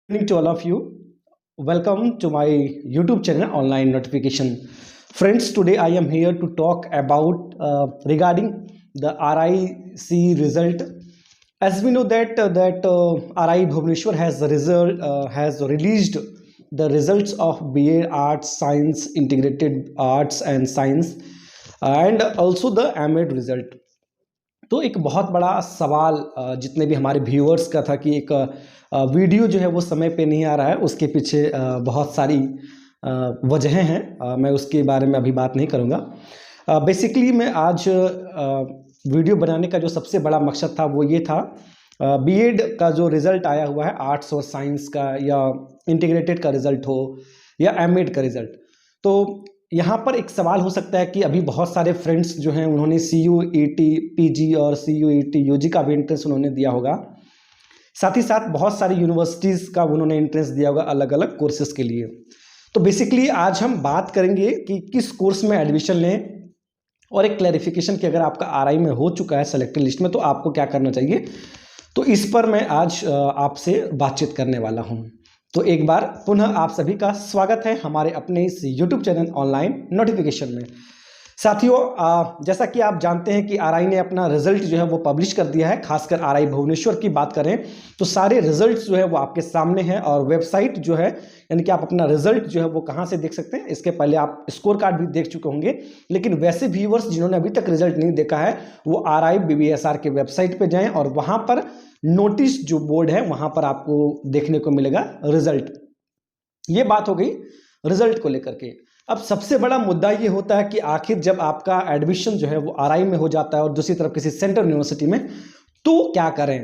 Evening to all of you. Welcome to my YouTube channel Online Notification. Friends, today I am here to talk about regarding the RIC result. As we know that RI Bhubaneswar has released the results of BA Arts Science, Integrated Arts and Science, and also the MEd result. तो एक बहुत बड़ा सवाल जितने भी हमारे viewers का था कि एक वीडियो जो है वो समय पे नहीं आ रहा है, उसके पीछे बहुत सारी वजहें हैं। मैं उसके बारे में अभी बात नहीं करूँगा। बेसिकली मैं आज वीडियो बनाने का जो सबसे बड़ा मकसद था वो ये था, बीएड का जो रिज़ल्ट आया हुआ है आर्ट्स और साइंस का, या इंटीग्रेटेड का रिज़ल्ट हो या एमएड का रिज़ल्ट, तो यहाँ पर एक सवाल हो सकता है कि अभी बहुत सारे फ्रेंड्स जो हैं उन्होंने CUET PG और CUET UG का भी एंट्रेंस उन्होंने दिया होगा। साथ ही साथ बहुत सारी यूनिवर्सिटीज़ का उन्होंने एंट्रेंस दिया होगा अलग अलग कोर्सेज़ के लिए। तो बेसिकली आज हम बात करेंगे कि किस कोर्स में एडमिशन लें, और एक क्लैरिफिकेशन कि अगर आपका RI में हो चुका है सेलेक्टेड लिस्ट में तो आपको क्या करना चाहिए। तो इस पर मैं आज आपसे बातचीत करने वाला हूँ। तो एक बार पुनः आप सभी का स्वागत है हमारे अपने इस YouTube चैनल ऑनलाइन नोटिफिकेशन में। साथियों, जैसा कि आप जानते हैं कि RI ने अपना रिजल्ट जो है वो पब्लिश कर दिया है। खासकर RI भुवनेश्वर की बात करें तो सारे रिजल्ट्स जो है वो आपके सामने हैं, और वेबसाइट जो है यानी कि आप अपना रिजल्ट जो है वो कहाँ से देख सकते हैं, इसके पहले आप स्कोर कार्ड भी देख चुके होंगे। लेकिन वैसे व्यूअर्स जिन्होंने अभी तक रिजल्ट नहीं देखा है वो RI BBSR के वेबसाइट पर जाएँ, और वहाँ पर नोटिस जो बोर्ड है वहाँ पर आपको देखने को मिलेगा रिजल्ट। ये बात हो गई रिजल्ट को लेकर के। अब सबसे बड़ा मुद्दा ये होता है कि आखिर जब आपका एडमिशन जो है वो RI में हो जाता है और दूसरी तरफ किसी सेंट्रल यूनिवर्सिटी में, तो क्या करें।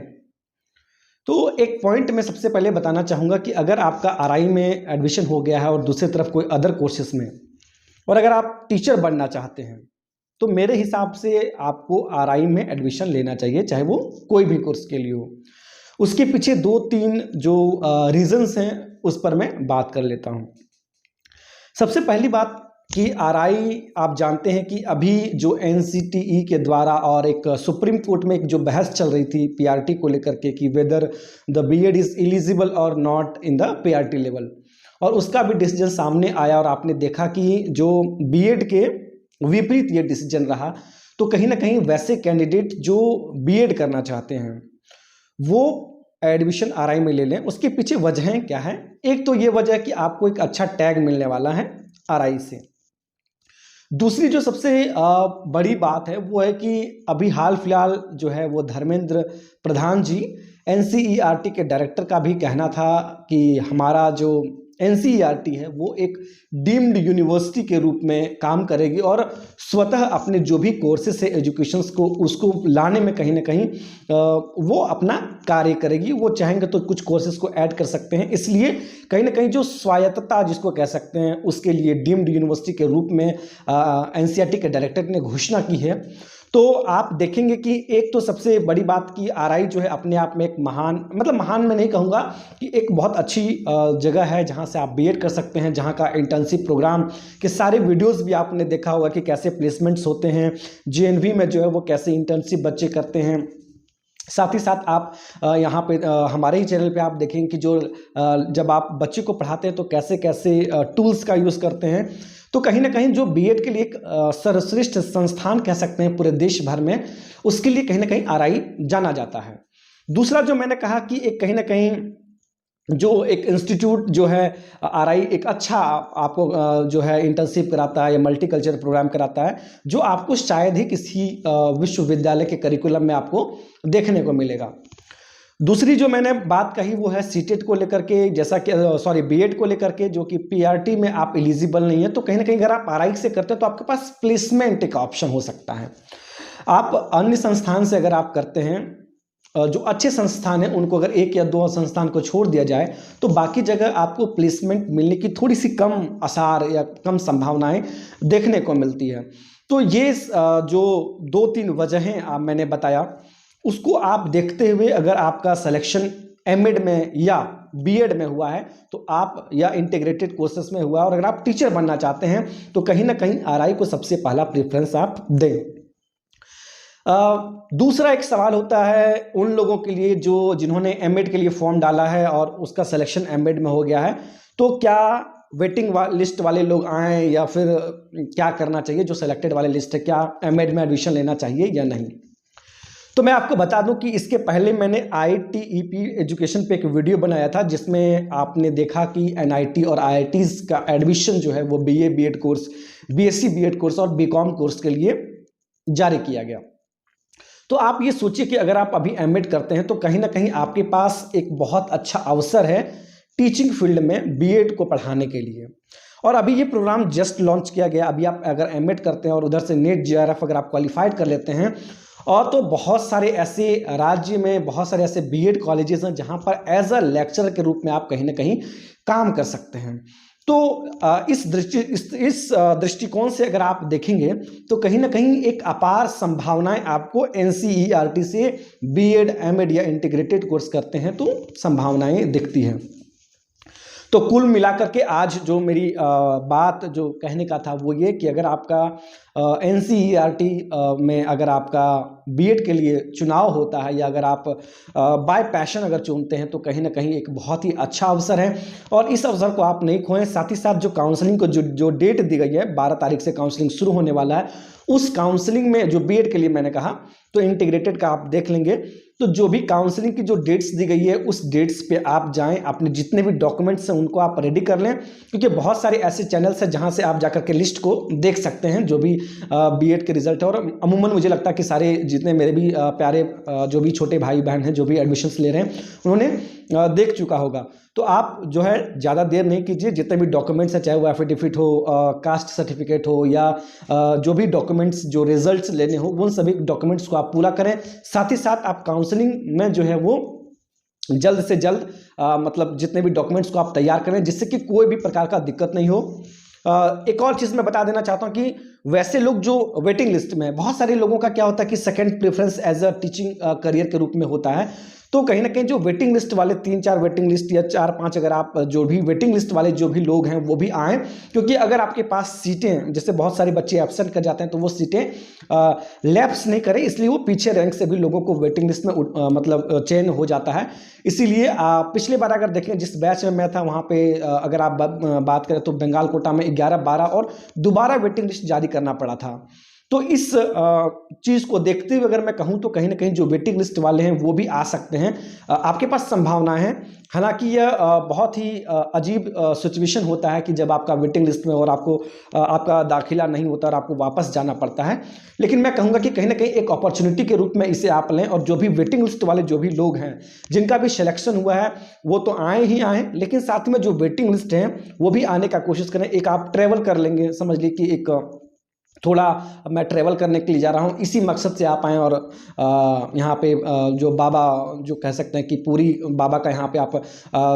तो एक पॉइंट मैं सबसे पहले बताना चाहूँगा कि अगर आपका RI में एडमिशन हो गया है और दूसरी तरफ कोई अदर कोर्सेस में, और अगर आप टीचर बनना चाहते हैं, तो मेरे हिसाब से आपको RI में एडमिशन लेना चाहिए, चाहे वो कोई भी कोर्स के लिए हो। उसके पीछे 2-3 जो रीजंस हैं उस पर मैं बात कर लेता हूँ। सबसे पहली बात कि RI आप जानते हैं कि अभी जो NCTE के द्वारा और एक सुप्रीम कोर्ट में एक जो बहस चल रही थी PRT को लेकर के कि whether the BEd is eligible और not in the PRT level, और उसका भी डिसीजन सामने आया और आपने देखा कि जो BEd के विपरीत ये डिसीजन रहा। तो कहीं ना कहीं वैसे कैंडिडेट जो BEd करना चाहते हैं वो एडमिशन RI में ले लें। उसके पीछे वजहें क्या है? एक तो ये वजह है कि आपको एक अच्छा टैग मिलने वाला है RI से। दूसरी जो सबसे बड़ी बात है वो है कि अभी हाल फिलहाल जो है वो धर्मेंद्र प्रधान जी NCERT के डायरेक्टर का भी कहना था कि हमारा जो NCERT है वो एक डीम्ड यूनिवर्सिटी के रूप में काम करेगी, और स्वतः अपने जो भी कोर्सेस है एजुकेशंस को उसको लाने में कहीं ना कहीं वो अपना कार्य करेगी। वो चाहेंगे तो कुछ कोर्सेज को ऐड कर सकते हैं। इसलिए कहीं ना कहीं जो स्वायत्तता जिसको कह सकते हैं उसके लिए डीम्ड यूनिवर्सिटी के रूप में NCERT के डायरेक्टर ने घोषणा की है। तो आप देखेंगे कि एक तो सबसे बड़ी बात कि RI जो है अपने आप में एक महान, मतलब महान मैं नहीं कहूँगा, कि एक बहुत अच्छी जगह है जहाँ से आप BEd कर सकते हैं, जहाँ का इंटर्नशिप प्रोग्राम के सारे वीडियोस भी आपने देखा होगा कि कैसे प्लेसमेंट्स होते हैं, JNV में जो है वो कैसे इंटर्नशिप बच्चे करते हैं। साथ ही साथ आप यहाँ पे हमारे ही चैनल पे आप देखेंगे कि जो जब आप बच्चे को पढ़ाते हैं तो कैसे कैसे टूल्स का यूज़ करते हैं। तो कहीं ना कहीं जो BEd के लिए एक सर्वश्रेष्ठ संस्थान कह सकते हैं पूरे देश भर में, उसके लिए कहीं ना कहीं RI जाना जाता है। दूसरा जो मैंने कहा कि एक कहीं ना कहीं जो एक इंस्टीट्यूट जो है RI एक अच्छा आपको जो है इंटर्नशिप कराता है या मल्टीकल्चर प्रोग्राम कराता है, जो आपको शायद ही किसी विश्वविद्यालय के करिकुलम में आपको देखने को मिलेगा। दूसरी जो मैंने बात कही वो है सीटेट को लेकर के, जैसा कि BEd को लेकर के, जो कि PRT में आप एलिजिबल नहीं है। तो कहीं ना कहीं अगर आप RI से करते हैं तो आपके पास प्लेसमेंट का ऑप्शन हो सकता है। आप अन्य संस्थान से अगर आप करते हैं, जो अच्छे संस्थान हैं उनको अगर 1 या 2 संस्थान को छोड़ दिया जाए तो बाकी जगह आपको प्लेसमेंट मिलने की थोड़ी सी कम आसार या कम संभावनाएं देखने को मिलती है। तो ये जो 2-3 वजहें मैंने बताया, उसको आप देखते हुए अगर आपका सिलेक्शन MEd में या BEd में हुआ है तो आप, या इंटीग्रेटेड कोर्सेस में हुआ है, और अगर आप टीचर बनना चाहते हैं तो कहीं ना कहीं RI को सबसे पहला प्रेफरेंस आप दें। दूसरा एक सवाल होता है उन लोगों के लिए जिन्होंने एमएड के लिए फॉर्म डाला है और उसका सिलेक्शन एमएड में हो गया है, तो क्या वेटिंग लिस्ट वाले लोग आएँ या फिर क्या करना चाहिए? जो सिलेक्टेड वाले लिस्ट है, क्या एमएड में एडमिशन लेना चाहिए या नहीं? तो मैं आपको बता दूं कि इसके पहले मैंने IITEP एजुकेशन पे एक वीडियो बनाया था, जिसमें आपने देखा कि NIT और IITs का एडमिशन जो है वो BA BEd course, BSc BEd course और BCom कोर्स के लिए जारी किया गया। तो आप ये सोचिए कि अगर आप अभी एमएड करते हैं तो कहीं ना कहीं आपके पास एक बहुत अच्छा अवसर है टीचिंग फील्ड में बीएड को पढ़ाने के लिए। और अभी ये प्रोग्राम जस्ट लॉन्च किया गया। अभी आप अगर एमएड करते हैं और उधर से नेट JRF अगर आप क्वालिफाइड कर लेते हैं, और तो बहुत सारे ऐसे राज्य में बहुत सारे ऐसे बीएड कॉलेजेस हैं जहां पर एज अ लेक्चरर के रूप में आप कहीं ना कहीं काम कर सकते हैं। तो इस दृष्टिकोण से अगर आप देखेंगे तो कहीं ना कहीं एक अपार संभावनाएं आपको NCERT से बीएड एमएड या इंटीग्रेटेड कोर्स करते हैं तो संभावनाएं दिखती हैं। तो कुल मिलाकर के आज जो मेरी बात जो कहने का था वो ये कि अगर आपका NCERT में अगर आपका बीएड के लिए चुनाव होता है या अगर आप बाय पैशन अगर चुनते हैं तो कहीं ना कहीं एक बहुत ही अच्छा अवसर है और इस अवसर को आप नहीं खोएं। साथ ही साथ जो काउंसलिंग को जो डेट दी गई है 12 तारीख से काउंसलिंग शुरू होने वाला है, उस काउंसलिंग में जो बीएड के लिए मैंने कहा तो इंटीग्रेटेड का आप देख लेंगे। तो जो भी काउंसलिंग की जो डेट्स दी गई है उस डेट्स पे आप जाएं, अपने जितने भी डॉक्यूमेंट्स हैं उनको आप रेडी कर लें, क्योंकि बहुत सारे ऐसे चैनल्स हैं जहां से आप जाकर के लिस्ट को देख सकते हैं जो भी बीएड के रिजल्ट है। और अमूमन मुझे लगता है कि सारे जितने मेरे भी प्यारे जो भी छोटे भाई बहन हैं जो भी एडमिशन्स ले रहे हैं उन्होंने देख चुका होगा। तो आप जो है ज़्यादा देर नहीं कीजिए, जितने भी डॉक्यूमेंट्स हैं चाहे वो एफिडेविट हो, कास्ट सर्टिफिकेट हो या जो भी डॉक्यूमेंट्स जो रिजल्ट्स लेने हो उन सभी डॉक्यूमेंट्स को आप पूरा करें। साथ ही साथ आप काउंसलिंग में जो है वो जल्द से जल्द मतलब जितने भी डॉक्यूमेंट्स को आप तैयार करें जिससे कि कोई भी प्रकार का दिक्कत नहीं हो। एक और चीज़ मैं बता देना चाहता हूं कि वैसे लोग जो वेटिंग लिस्ट में, बहुत सारे लोगों का क्या होता है कि second preference as a teaching career के रूप में होता है। तो कहीं ना कहीं जो वेटिंग लिस्ट वाले 3-4 वेटिंग लिस्ट या 4-5 अगर आप जो भी वेटिंग लिस्ट वाले जो भी लोग हैं वो भी आएँ, क्योंकि अगर आपके पास सीटें, जैसे बहुत सारे बच्चे एब्सेंट कर जाते हैं तो वो सीटें लैप्स नहीं करें, इसलिए वो पीछे रैंक से भी लोगों को वेटिंग लिस्ट में मतलब चयन हो जाता है। इसीलिए पिछले बार अगर देखें जिस बैच में मैं था वहाँ पे अगर आप बात करें तो बंगाल कोटा में 11-12 और दोबारा वेटिंग लिस्ट जारी करना पड़ा था। तो इस चीज़ को देखते हुए अगर मैं कहूँ तो कहीं ना कहीं जो वेटिंग लिस्ट वाले हैं वो भी आ सकते हैं, आपके पास संभावना है। हालांकि यह बहुत ही अजीब सिचुएशन होता है कि जब आपका वेटिंग लिस्ट में और आपको आपका दाखिला नहीं होता और आपको वापस जाना पड़ता है, लेकिन मैं कहूँगा कि कहीं ना कहीं एक अपॉर्चुनिटी के रूप में इसे आप लें। और जो भी वेटिंग लिस्ट वाले जो भी लोग हैं जिनका भी सिलेक्शन हुआ है वो तो आए ही आए, लेकिन साथ में जो वेटिंग लिस्ट हैं वो भी आने का कोशिश करें। एक आप ट्रेवल कर लेंगे, समझ लीजिए कि एक थोड़ा मैं ट्रैवल करने के लिए जा रहा हूँ, इसी मकसद से आप आएँ और यहाँ पे जो बाबा जो कह सकते हैं कि पूरी बाबा का यहाँ पे आप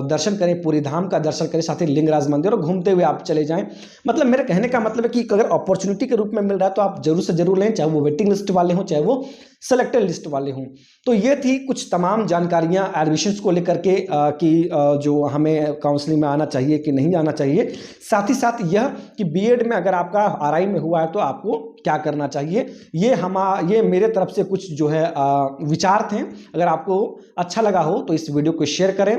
दर्शन करें, पूरी धाम का दर्शन करें, साथ ही लिंगराज मंदिर, और घूमते हुए आप चले जाएं। मतलब मेरे कहने का मतलब है कि अगर अपॉर्चुनिटी के रूप में मिल रहा है तो आप जरूर से जरूर लें, चाहे वो वेटिंग लिस्ट वाले हों चाहे वो सेलेक्टेड लिस्ट वाले हों। तो ये थी कुछ तमाम जानकारियाँ एडमिशन्स को लेकर के कि जो हमें काउंसलिंग में आना चाहिए कि नहीं आना चाहिए। साथ ही साथ यह कि बीएड में अगर आपका RI में हुआ है तो आपको क्या करना चाहिए। ये मेरे तरफ से कुछ जो है विचार थे। अगर आपको अच्छा लगा हो तो इस वीडियो को शेयर करें।